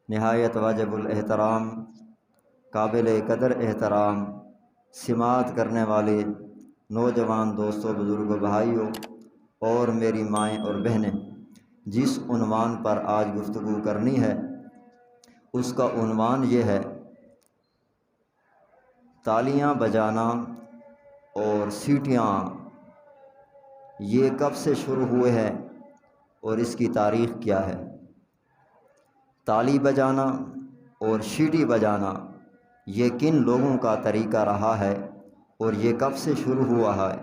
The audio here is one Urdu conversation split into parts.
نہایت واجب الاحترام، قابل قدر احترام سماعت کرنے والے نوجوان دوستوں، بزرگوں، بھائیوں اور میری مائیں اور بہنیں، جس عنوان پر آج گفتگو کرنی ہے اس کا عنوان یہ ہے: تالیاں بجانا اور سیٹیاں یہ کب سے شروع ہوئے ہیں اور اس کی تاریخ کیا ہے؟ تالی بجانا اور سیٹی بجانا یہ کن لوگوں کا طریقہ رہا ہے اور یہ کب سے شروع ہوا ہے؟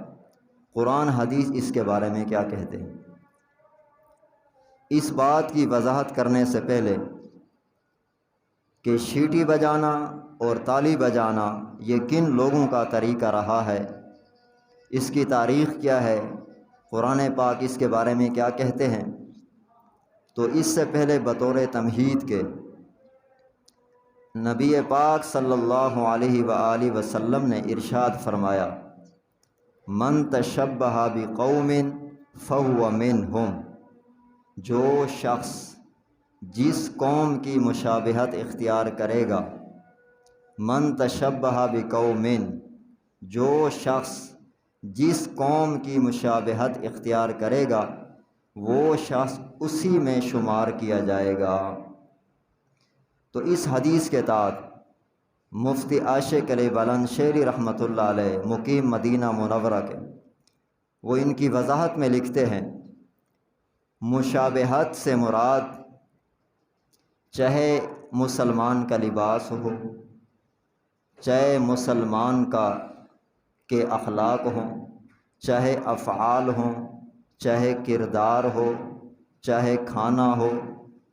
قرآن حدیث اس کے بارے میں کیا کہتے ہیں؟ اس بات کی وضاحت کرنے سے پہلے کہ سیٹی بجانا اور تالی بجانا یہ کن لوگوں کا طریقہ رہا ہے، اس کی تاریخ کیا ہے، قرآن پاک اس کے بارے میں کیا کہتے ہیں، تو اس سے پہلے بطور تمہید کے نبی پاک صلی اللہ علیہ وآلہ وسلم نے ارشاد فرمایا: من تشبہ بقوم فہو منہم، جو شخص جس قوم کی مشابہت اختیار کرے گا، من تشبہ بقوم، جو شخص جس قوم کی مشابہت اختیار کرے گا وہ شخص اسی میں شمار کیا جائے گا۔ تو اس حدیث کے تحت مفتی عاشق علی بلند شہری رحمۃ اللہ علیہ، مقیم مدینہ منورہ کے، وہ ان کی وضاحت میں لکھتے ہیں: مشابہت سے مراد چاہے مسلمان کا لباس ہو، چاہے مسلمان کے اخلاق ہوں، چاہے افعال ہوں، چاہے کردار ہو، چاہے کھانا ہو،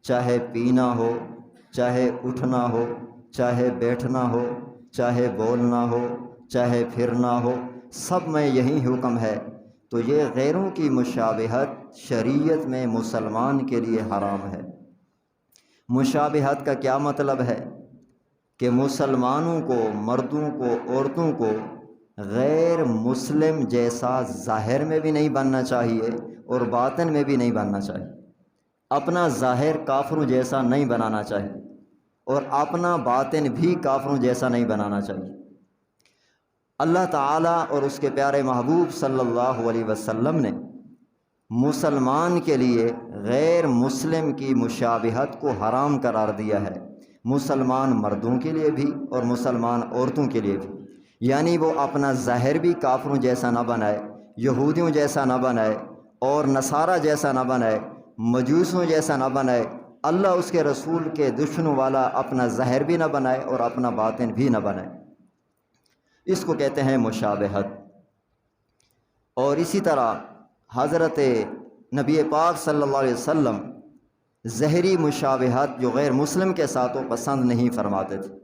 چاہے پینا ہو، چاہے اٹھنا ہو، چاہے بیٹھنا ہو، چاہے بولنا ہو، چاہے پھرنا ہو، سب میں یہی حکم ہے۔ تو یہ غیروں کی مشابہت شریعت میں مسلمان کے لیے حرام ہے۔ مشابہت کا کیا مطلب ہے؟ کہ مسلمانوں کو، مردوں کو، عورتوں کو غیر مسلم جیسا ظاہر میں بھی نہیں بننا چاہیے اور باطن میں بھی نہیں بننا چاہیے۔ اپنا ظاہر کافروں جیسا نہیں بنانا چاہیے اور اپنا باطن بھی کافروں جیسا نہیں بنانا چاہیے۔ اللہ تعالیٰ اور اس کے پیارے محبوب صلی اللہ علیہ وسلم نے مسلمان کے لیے غیر مسلم کی مشابہت کو حرام قرار دیا ہے، مسلمان مردوں کے لیے بھی اور مسلمان عورتوں کے لیے بھی۔ یعنی وہ اپنا ظاہر بھی کافروں جیسا نہ بنائے، یہودیوں جیسا نہ بنائے اور نصارہ جیسا نہ بنائے، مجوسوں جیسا نہ بنائے، اللہ اس کے رسول کے دشمنوں والا اپنا ظاہر بھی نہ بنائے اور اپنا باطن بھی نہ بنائے۔ اس کو کہتے ہیں مشابہت۔ اور اسی طرح حضرت نبی پاک صلی اللہ علیہ وسلم ظاہری مشابہت جو غیر مسلم کے ساتھ وہ پسند نہیں فرماتے تھے۔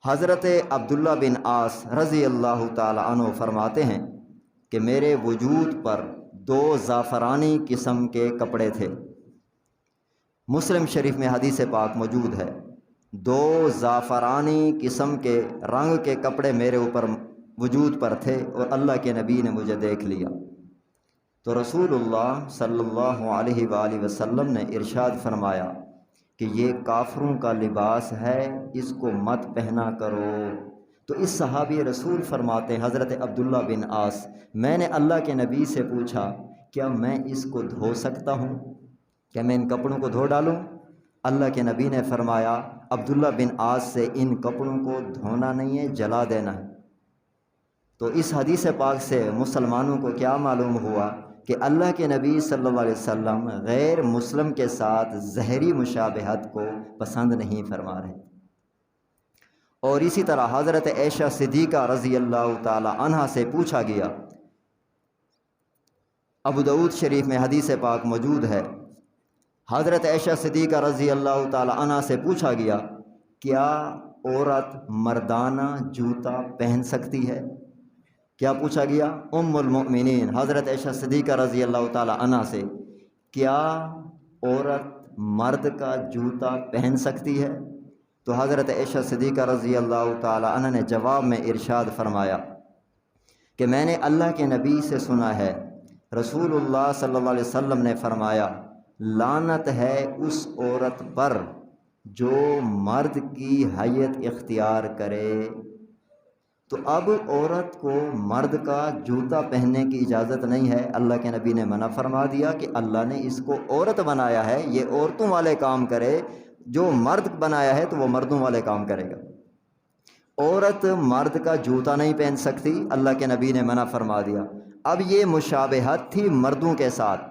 حضرت عبداللہ بن عاص رضی اللہ تعالی عنہ فرماتے ہیں کہ میرے وجود پر 2 زعفرانی قسم کے کپڑے تھے۔ مسلم شریف میں حدیث پاک موجود ہے، 2 زعفرانی قسم کے رنگ کے کپڑے میرے اوپر وجود پر تھے اور اللہ کے نبی نے مجھے دیکھ لیا۔ تو رسول اللہ صلی اللہ علیہ وآلہ وسلم نے ارشاد فرمایا کہ یہ کافروں کا لباس ہے، اس کو مت پہنا کرو۔ تو اس صحابی رسول فرماتے ہیں حضرت عبداللہ بن عاص، میں نے اللہ کے نبی سے پوچھا کیا میں اس کو دھو سکتا ہوں؟ کیا میں ان کپڑوں کو دھو ڈالوں؟ اللہ کے نبی نے فرمایا عبداللہ بن عاص سے ان کپڑوں کو دھونا نہیں ہے، جلا دینا ہے۔ تو اس حدیث پاک سے مسلمانوں کو کیا معلوم ہوا کہ اللہ کے نبی صلی اللہ علیہ وسلم غیر مسلم کے ساتھ ظاہری مشابہت کو پسند نہیں فرما رہے۔ اور اسی طرح حضرت عائشہ صدیقہ رضی اللہ تعالی عنہا سے پوچھا گیا، ابو داؤد شریف میں حدیث پاک موجود ہے، حضرت عائشہ صدیقہ رضی اللہ تعالی عنہا سے پوچھا گیا کیا عورت مردانہ جوتا پہن سکتی ہے؟ کیا پوچھا گیا؟ ام المؤمنین حضرت عائشہ صدیقہ رضی اللہ تعالی عنہا سے، کیا عورت مرد کا جوتا پہن سکتی ہے؟ تو حضرت عائشہ صدیقہ رضی اللہ تعالی عنہ نے جواب میں ارشاد فرمایا کہ میں نے اللہ کے نبی سے سنا ہے، رسول اللہ صلی اللہ علیہ وسلم نے فرمایا لعنت ہے اس عورت پر جو مرد کی حیت اختیار کرے، تو اب عورت کو مرد کا جوتا پہننے کی اجازت نہیں ہے۔ اللہ کے نبی نے منع فرما دیا کہ اللہ نے اس کو عورت بنایا ہے، یہ عورتوں والے کام کرے، جو مرد بنایا ہے تو وہ مردوں والے کام کرے گا۔ عورت مرد کا جوتا نہیں پہن سکتی، اللہ کے نبی نے منع فرما دیا۔ اب یہ مشابہت تھی مردوں کے ساتھ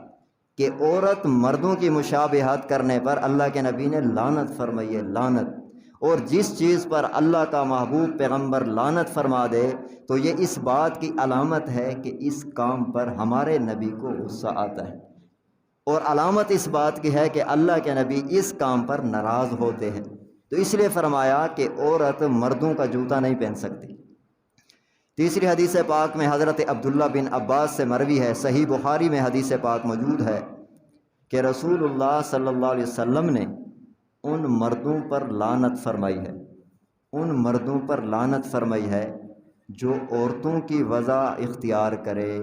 کہ عورت مردوں کی مشابہت کرنے پر اللہ کے نبی نے لعنت فرمائی ہے، لعنت۔ اور جس چیز پر اللہ کا محبوب پیغمبر لعنت فرما دے تو یہ اس بات کی علامت ہے کہ اس کام پر ہمارے نبی کو غصہ آتا ہے، اور علامت اس بات کی ہے کہ اللہ کے نبی اس کام پر ناراض ہوتے ہیں۔ تو اس لیے فرمایا کہ عورت مردوں کا جوتا نہیں پہن سکتی۔ تیسری حدیث پاک میں حضرت عبداللہ بن عباس سے مروی ہے، صحیح بخاری میں حدیث پاک موجود ہے کہ رسول اللہ صلی اللہ علیہ وسلم نے ان مردوں پر لعنت فرمائی ہے، ان مردوں پر لعنت فرمائی ہے جو عورتوں کی وضع اختیار کرے،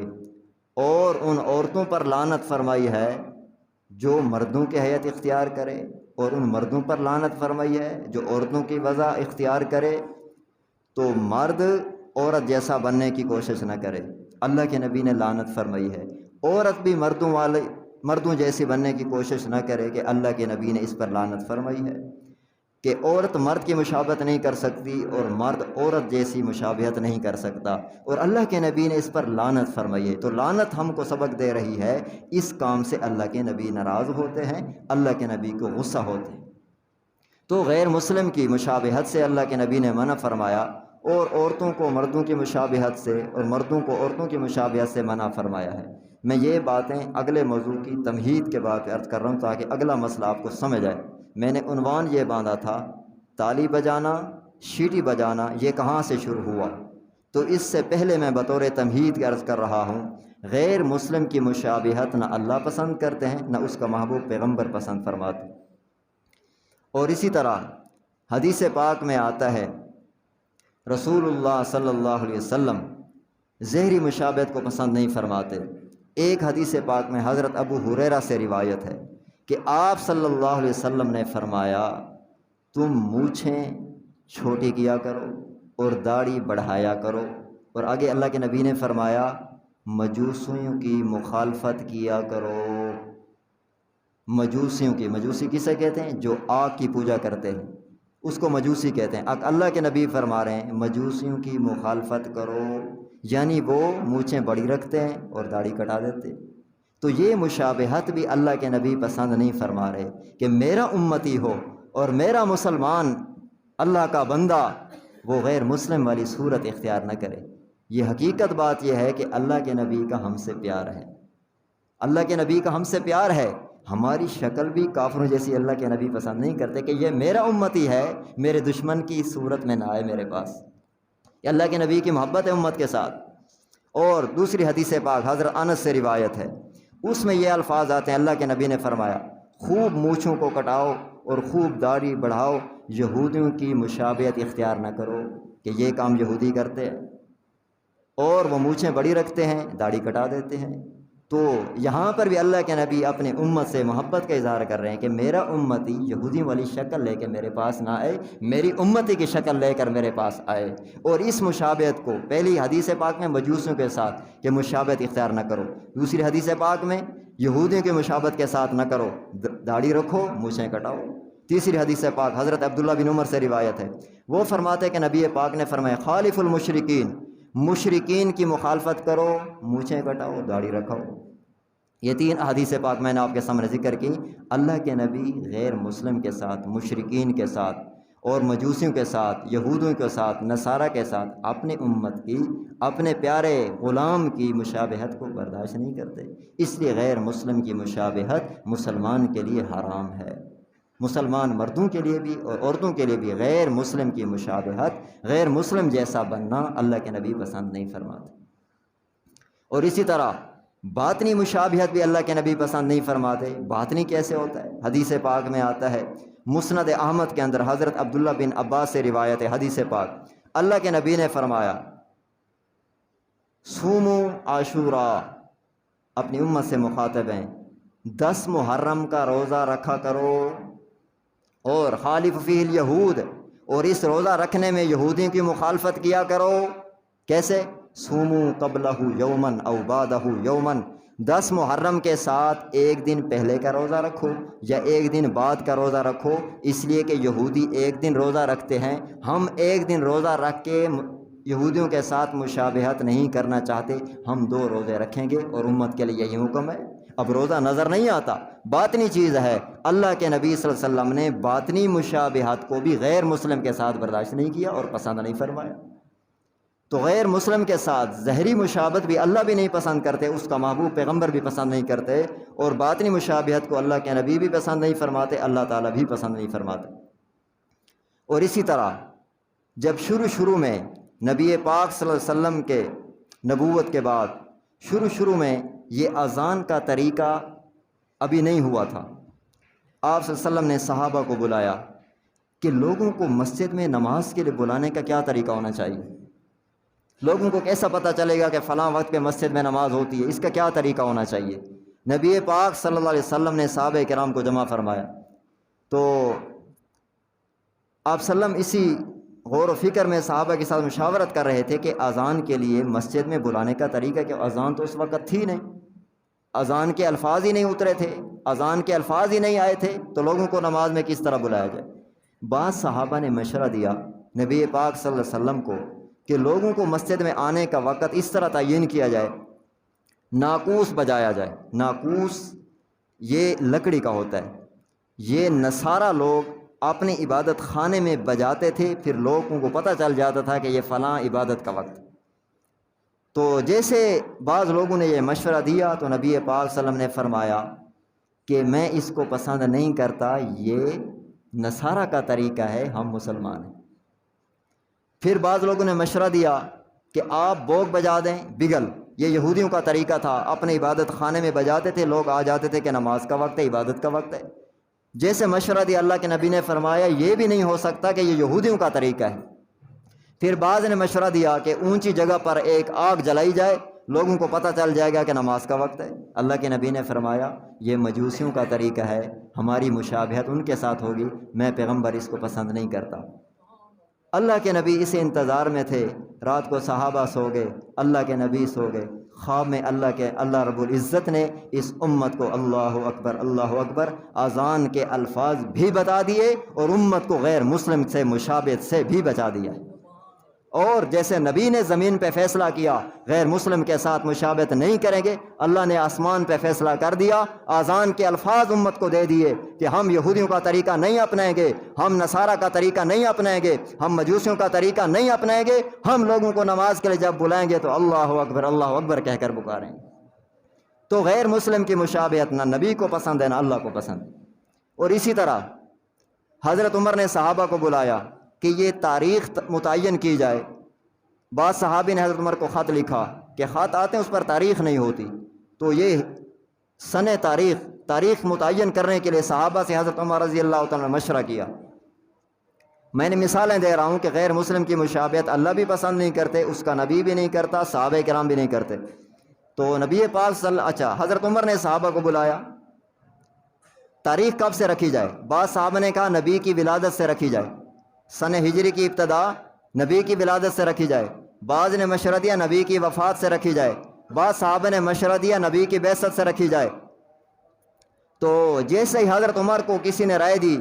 اور ان عورتوں پر لعنت فرمائی ہے جو مردوں کی حیت اختیار کرے، اور ان مردوں پر لعنت فرمائی ہے جو عورتوں کی وضع اختیار کرے۔ تو مرد عورت جیسا بننے کی کوشش نہ کرے، اللہ کے نبی نے لعنت فرمائی ہے۔ عورت بھی مردوں جیسی بننے کی کوشش نہ کرے کہ اللہ کے نبی نے اس پر لعنت فرمائی ہے کہ عورت مرد کی مشابہت نہیں کر سکتی اور مرد عورت جیسی مشابہت نہیں کر سکتا، اور اللہ کے نبی نے اس پر لعنت فرمائی ہے۔ تو لعنت ہم کو سبق دے رہی ہے اس کام سے اللہ کے نبی ناراض ہوتے ہیں، اللہ کے نبی کو غصہ ہوتے ہیں۔ تو غیر مسلم کی مشابہت سے اللہ کے نبی نے منع فرمایا، اور عورتوں کو مردوں کی مشابہت سے اور مردوں کو عورتوں کی مشابہت سے منع فرمایا ہے۔ میں یہ باتیں اگلے موضوع کی تمہید کے بعد عرض کر رہا ہوں تاکہ اگلا مسئلہ آپ کو سمجھ آئے۔ میں نے عنوان یہ باندھا تھا تالی بجانا، شیٹی بجانا یہ کہاں سے شروع ہوا؟ تو اس سے پہلے میں بطور تمہید عرض کر رہا ہوں، غیر مسلم کی مشابہت نہ اللہ پسند کرتے ہیں نہ اس کا محبوب پیغمبر پسند فرماتے۔ اور اسی طرح حدیث پاک میں آتا ہے رسول اللہ صلی اللہ علیہ وسلم ظاہری مشابہت کو پسند نہیں فرماتے۔ ایک حدیث پاک میں حضرت ابو ہریرہ سے روایت ہے کہ آپ صلی اللہ علیہ وسلم نے فرمایا تم مونچھیں چھوٹی کیا کرو اور داڑھی بڑھایا کرو، اور آگے اللہ کے نبی نے فرمایا مجوسیوں کی مخالفت کیا کرو۔ مجوسیوں کی، مجوسی کسے کہتے ہیں؟ جو آگ کی پوجا کرتے ہیں، اس کو مجوسی کہتے ہیں۔ اللہ کے نبی فرما رہے ہیں مجوسیوں کی مخالفت کرو، یعنی وہ مونچھیں بڑی رکھتے ہیں اور داڑھی کٹا دیتے۔ تو یہ مشابہت بھی اللہ کے نبی پسند نہیں فرما رہے کہ میرا امتی ہو اور میرا مسلمان اللہ کا بندہ وہ غیر مسلم والی صورت اختیار نہ کرے۔ یہ حقیقت بات یہ ہے کہ اللہ کے نبی کا ہم سے پیار ہے، اللہ کے نبی کا ہم سے پیار ہے۔ ہماری شکل بھی کافروں جیسی اللہ کے نبی پسند نہیں کرتے کہ یہ میرا امتی ہے، میرے دشمن کی صورت میں نہ آئے میرے پاس۔ یہ اللہ کے نبی کی محبت ہے امت کے ساتھ۔ اور دوسری حدیث پاک حضرت انس سے روایت ہے، اس میں یہ الفاظ آتے ہیں، اللہ کے نبی نے فرمایا خوب مونچھوں کو کٹاؤ اور خوب داڑھی بڑھاؤ، یہودیوں کی مشابہت اختیار نہ کرو کہ یہ کام یہودی کرتے ہیں، اور وہ مونچھیں بڑی رکھتے ہیں، داڑھی کٹا دیتے ہیں۔ تو یہاں پر بھی اللہ کے نبی اپنے امت سے محبت کا اظہار کر رہے ہیں کہ میرا امتی یہودی والی شکل لے کے میرے پاس نہ آئے، میری امتی کی شکل لے کر میرے پاس آئے۔ اور اس مشابہت کو پہلی حدیث پاک میں مجوسیوں کے ساتھ کہ مشابہت اختیار نہ کرو، دوسری حدیث پاک میں یہودیوں کی مشابہت کے ساتھ نہ کرو، داڑھی رکھو مونچھیں کٹاؤ۔ تیسری حدیث پاک حضرت عبداللہ بن عمر سے روایت ہے، وہ فرماتے کہ نبی پاک نے فرمایا خالف المشرکین، مشرکین کی مخالفت کرو، مونچھیں کٹاؤ، داڑھی رکھو۔ یہ تین احادیث پاک میں نے آپ کے سامنے ذکر کی۔ اللہ کے نبی غیر مسلم کے ساتھ، مشرکین کے ساتھ اور مجوسیوں کے ساتھ، یہودوں کے ساتھ، نصارہ کے ساتھ اپنی امت کی، اپنے پیارے غلام کی مشابہت کو برداشت نہیں کرتے۔ اس لیے غیر مسلم کی مشابہت مسلمان کے لیے حرام ہے، مسلمان مردوں کے لیے بھی اور عورتوں کے لیے بھی غیر مسلم کی مشابہت، غیر مسلم جیسا بننا اللہ کے نبی پسند نہیں فرماتے۔ اور اسی طرح باطنی مشابہت بھی اللہ کے نبی پسند نہیں فرماتے۔ باطنی کیسے ہوتا ہے؟ حدیث پاک میں آتا ہے، مسند احمد کے اندر حضرت عبداللہ بن عباس سے روایت ہے، حدیث پاک اللہ کے نبی نے فرمایا صوموا عاشوراء، اپنی امت سے مخاطب ہیں، 10 محرم کا روزہ رکھا کرو۔ اور خالف فیہ الیہود، اور اس روزہ رکھنے میں یہودیوں کی مخالفت کیا کرو۔ کیسے؟ صوموا قبلہ یومن او بعدہ یومن، 10 محرم کے ساتھ ایک دن پہلے کا روزہ رکھو یا ایک دن بعد کا روزہ رکھو، اس لیے کہ یہودی ایک دن روزہ رکھتے ہیں، ہم ایک دن روزہ رکھ کے یہودیوں کے ساتھ مشابہت نہیں کرنا چاہتے، ہم 2 روزے رکھیں گے، اور امت کے لیے یہی حکم ہے۔ اب روزہ نظر نہیں آتا، باطنی چیز ہے، اللہ کے نبی صلی اللہ علیہ وسلم نے باطنی مشابہت کو بھی غیر مسلم کے ساتھ برداشت نہیں کیا اور پسند نہیں فرمایا۔ تو غیر مسلم کے ساتھ ظاہری مشابہت بھی اللہ بھی نہیں پسند کرتے، اس کا محبوب پیغمبر بھی پسند نہیں کرتے، اور باطنی مشابہت کو اللہ کے نبی بھی پسند نہیں فرماتے، اللہ تعالیٰ بھی پسند نہیں فرماتے۔ اور اسی طرح جب شروع میں نبی پاک صلی اللہ علیہ وسلم کے نبوت کے بعد شروع میں یہ اذان کا طریقہ ابھی نہیں ہوا تھا، آپ صلی اللہ علیہ وسلم نے صحابہ کو بلایا کہ لوگوں کو مسجد میں نماز کے لیے بلانے کا کیا طریقہ ہونا چاہیے، لوگوں کو کیسا پتہ چلے گا کہ فلاں وقت پہ مسجد میں نماز ہوتی ہے، اس کا کیا طریقہ ہونا چاہیے۔ نبی پاک صلی اللہ علیہ وسلم نے صحابہ کرام کو جمع فرمایا، تو آپ صلی اللہ علیہ وسلم اسی غور و فکر میں صحابہ کے ساتھ مشاورت کر رہے تھے کہ اذان کے لیے مسجد میں بلانے کا طریقہ، کہ اذان تو اس وقت تھی نہیں، اذان کے الفاظ ہی نہیں اترے تھے، اذان کے الفاظ ہی نہیں آئے تھے، تو لوگوں کو نماز میں کس طرح بلایا جائے۔ بعض صحابہ نے مشورہ دیا نبی پاک صلی اللہ علیہ وسلم کو کہ لوگوں کو مسجد میں آنے کا وقت اس طرح تعین کیا جائے، ناقوس بجایا جائے۔ ناقوس یہ لکڑی کا ہوتا ہے، یہ نصارہ لوگ اپنی عبادت خانے میں بجاتے تھے، پھر لوگوں کو پتہ چل جاتا تھا کہ یہ فلاں عبادت کا وقت۔ تو جیسے بعض لوگوں نے یہ مشورہ دیا تو نبی پاک صلی اللہ علیہ وسلم نے فرمایا کہ میں اس کو پسند نہیں کرتا، یہ نصارہ کا طریقہ ہے، ہم مسلمان ہیں۔ پھر بعض لوگوں نے مشورہ دیا کہ آپ بوگ بجا دیں، بگل، یہ یہودیوں کا طریقہ تھا، اپنے عبادت خانے میں بجاتے تھے، لوگ آ جاتے تھے کہ نماز کا وقت ہے، عبادت کا وقت ہے۔ جیسے مشورہ دیا اللہ کے نبی نے فرمایا یہ بھی نہیں ہو سکتا کہ یہ یہودیوں کا طریقہ ہے۔ پھر بعض نے مشورہ دیا کہ اونچی جگہ پر ایک آگ جلائی جائے، لوگوں کو پتہ چل جائے گا کہ نماز کا وقت ہے۔ اللہ کے نبی نے فرمایا یہ مجوسیوں کا طریقہ ہے، ہماری مشابہت ان کے ساتھ ہوگی، میں پیغمبر اس کو پسند نہیں کرتا۔ اللہ کے نبی اس انتظار میں تھے، رات کو صحابہ سو گئے، اللہ کے نبی سو گئے، خواب میں اللہ رب العزت نے اس امت کو اللہ اکبر اذان کے الفاظ بھی بتا دیے، اور امت کو غیر مسلم سے مشابہت سے بھی بچا دیا۔ اور جیسے نبی نے زمین پہ فیصلہ کیا غیر مسلم کے ساتھ مشابہت نہیں کریں گے، اللہ نے آسمان پہ فیصلہ کر دیا، اذان کے الفاظ امت کو دے دیے کہ ہم یہودیوں کا طریقہ نہیں اپنائیں گے، ہم نصارہ کا طریقہ نہیں اپنائیں گے، ہم مجوسیوں کا طریقہ نہیں اپنائیں گے، ہم لوگوں کو نماز کے لیے جب بلائیں گے تو اللہ اکبر کہہ کر پکاریں گے۔ تو غیر مسلم کی مشابہت نہ نبی کو پسند ہے نہ اللہ کو پسند۔ اور اسی طرح حضرت عمر نے صحابہ کو بلایا کہ یہ تاریخ متعین کی جائے۔ بعض صحابی نے حضرت عمر کو خط لکھا کہ خط آتے ہیں اس پر تاریخ نہیں ہوتی، تو یہ سن تاریخ متعین کرنے کے لیے صحابہ سے حضرت عمر رضی اللہ تعالیٰ نے مشورہ کیا۔ میں نے مثالیں دے رہا ہوں کہ غیر مسلم کی مشابہت اللہ بھی پسند نہیں کرتے، اس کا نبی بھی نہیں کرتا، صحابہ کرام بھی نہیں کرتے۔ تو نبی پاک حضرت عمر نے صحابہ کو بلایا، تاریخ کب سے رکھی جائے؟ بعض صحابہ نے کہا نبی کی ولادت سے رکھی جائے، سن ہجری کی ابتدا نبی کی ولادت سے رکھی جائے۔ بعض نے مشورہ دیا نبی کی وفات سے رکھی جائے، بعض صحابہ نے مشورہ دیا نبی کی بعثت سے رکھی جائے۔ تو جیسے ہی حضرت عمر کو کسی نے رائے دی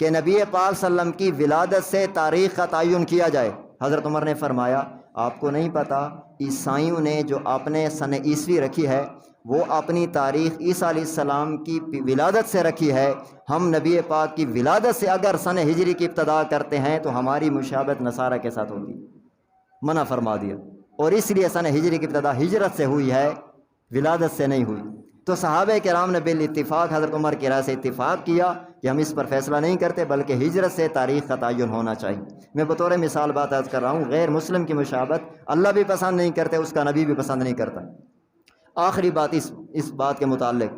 کہ نبی پاک صلی اللہ علیہ وسلم کی ولادت سے تاریخ کا تعین کیا جائے، حضرت عمر نے فرمایا آپ کو نہیں پتا عیسائیوں نے جو اپنے سن عیسوی رکھی ہے وہ اپنی تاریخ عیسیٰ علیہ السلام کی ولادت سے رکھی ہے، ہم نبی پاک کی ولادت سے اگر سن ہجری کی ابتدا کرتے ہیں تو ہماری مشابہت نصارہ کے ساتھ ہوگی، منع فرما دیا۔ اور اس لیے سن ہجری کی ابتدا ہجرت سے ہوئی ہے، ولادت سے نہیں ہوئی۔ تو صحابہ کرام نے بالاتفاق حضرت عمر کی رائے سے اتفاق کیا کہ ہم اس پر فیصلہ نہیں کرتے بلکہ ہجرت سے تاریخ کا تعین ہونا چاہیے۔ میں بطور مثال بات عرض کر رہا ہوں، غیر مسلم کی مشابہت اللہ بھی پسند نہیں کرتے، اس کا نبی بھی پسند نہیں کرتا۔ آخری بات اس بات کے متعلق،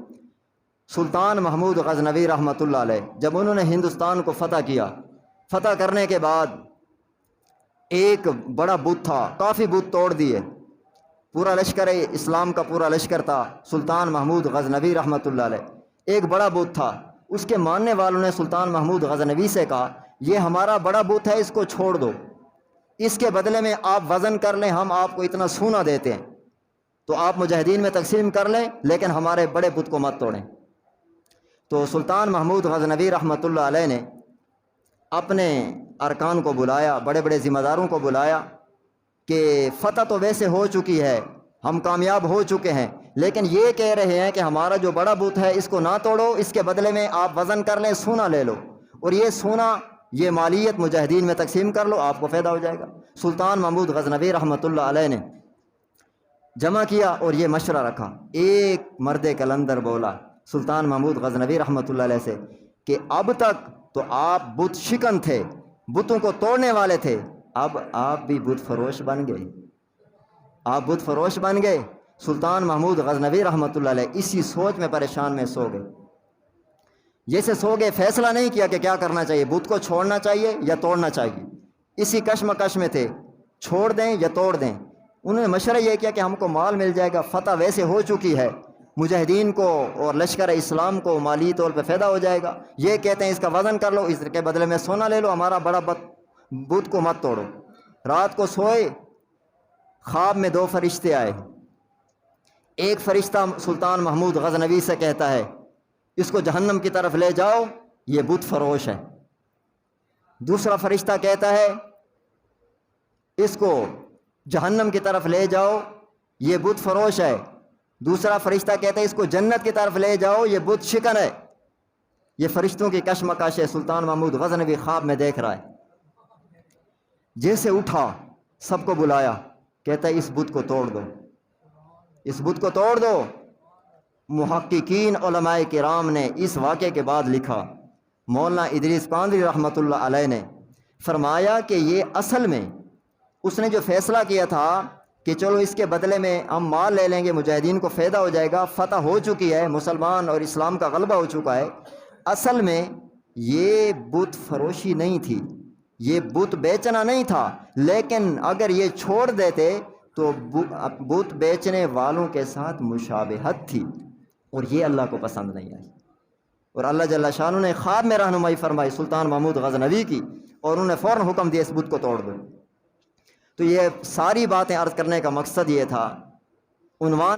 سلطان محمود غزنوی رحمۃ اللہ علیہ جب انہوں نے ہندوستان کو فتح کیا، فتح کرنے کے بعد ایک بڑا بت تھا، کافی بت توڑ دیے، پورا لشکر اسلام کا پورا لشکر تھا، سلطان محمود غزنوی رحمۃ اللہ علیہ ایک بڑا بت تھا، اس کے ماننے والوں نے سلطان محمود غزنوی سے کہا یہ ہمارا بڑا بت ہے، اس کو چھوڑ دو، اس کے بدلے میں آپ وزن کر لیں، ہم آپ کو اتنا سونا دیتے ہیں تو آپ مجاہدین میں تقسیم کر لیں، لیکن ہمارے بڑے بت کو مت توڑیں۔ تو سلطان محمود غزنوی رحمۃ اللہ علیہ نے اپنے ارکان کو بلایا، بڑے بڑے ذمہ داروں کو بلایا کہ فتح تو ویسے ہو چکی ہے، ہم کامیاب ہو چکے ہیں، لیکن یہ کہہ رہے ہیں کہ ہمارا جو بڑا بت ہے اس کو نہ توڑو، اس کے بدلے میں آپ وزن کر لیں، سونا لے لو، اور یہ سونا، یہ مالیت مجاہدین میں تقسیم کر لو، آپ کو فائدہ ہو جائے گا۔ سلطان محمود غزنوی رحمۃ اللہ علیہ نے جمع کیا اور یہ مشورہ رکھا۔ ایک مرد کلندر بولا سلطان محمود غزنوی رحمۃ اللہ علیہ سے کہ اب تک تو آپ بت شکن تھے، بتوں کو توڑنے والے تھے، اب آپ بھی بت فروش بن گئے، آپ بت فروش بن گئے۔ سلطان محمود غزنوی رحمۃ اللہ علیہ اسی سوچ میں پریشان میں سو گئے۔ جیسے سو گئے، فیصلہ نہیں کیا کہ کیا کرنا چاہیے، بت کو چھوڑنا چاہیے یا توڑنا چاہیے، اسی کشمکش میں تھے، چھوڑ دیں یا توڑ دیں۔ انہوں نے مشورہ یہ کیا کہ ہم کو مال مل جائے گا، فتح ویسے ہو چکی ہے، مجاہدین کو اور لشکر اسلام کو مالی طور پہ فائدہ ہو جائے گا، یہ کہتے ہیں اس کا وزن کر لو، اس کے بدلے میں سونا لے لو، ہمارا بڑا بت کو مت توڑو۔ رات کو سوئے، خواب میں دو فرشتے آئے، ایک فرشتہ سلطان محمود غزنوی سے کہتا ہے اس کو جہنم کی طرف لے جاؤ، یہ بت فروش ہے۔ دوسرا فرشتہ کہتا ہے اس کو جہنم کی طرف لے جاؤ، یہ بت فروش ہے۔ دوسرا فرشتہ کہتا ہے اس کو جنت کی طرف لے جاؤ، یہ بت شکن ہے۔ یہ فرشتوں کی کشمکش ہے، سلطان محمود غزنوی خواب میں دیکھ رہا ہے۔ جیسے اٹھا، سب کو بلایا، کہتا ہے اس بت کو توڑ دو، اس بت کو توڑ دو۔ محققین علماء کرام نے اس واقعے کے بعد لکھا، مولانا ادریس قادری رحمۃ اللہ علیہ نے فرمایا کہ یہ اصل میں اس نے جو فیصلہ کیا تھا کہ چلو اس کے بدلے میں ہم مال لے لیں گے، مجاہدین کو فائدہ ہو جائے گا، فتح ہو چکی ہے، مسلمان اور اسلام کا غلبہ ہو چکا ہے، اصل میں یہ بت فروشی نہیں تھی، یہ بت بیچنا نہیں تھا، لیکن اگر یہ چھوڑ دیتے تو بت بیچنے والوں کے ساتھ مشابہت تھی، اور یہ اللہ کو پسند نہیں آئی، اور اللہ جل شانہ نے خواب میں رہنمائی فرمائی سلطان محمود غزنوی کی، اور انہوں نے فوراً حکم دیا اس بت کو توڑ دو۔ تو یہ ساری باتیں عرض کرنے کا مقصد یہ تھا، عنوان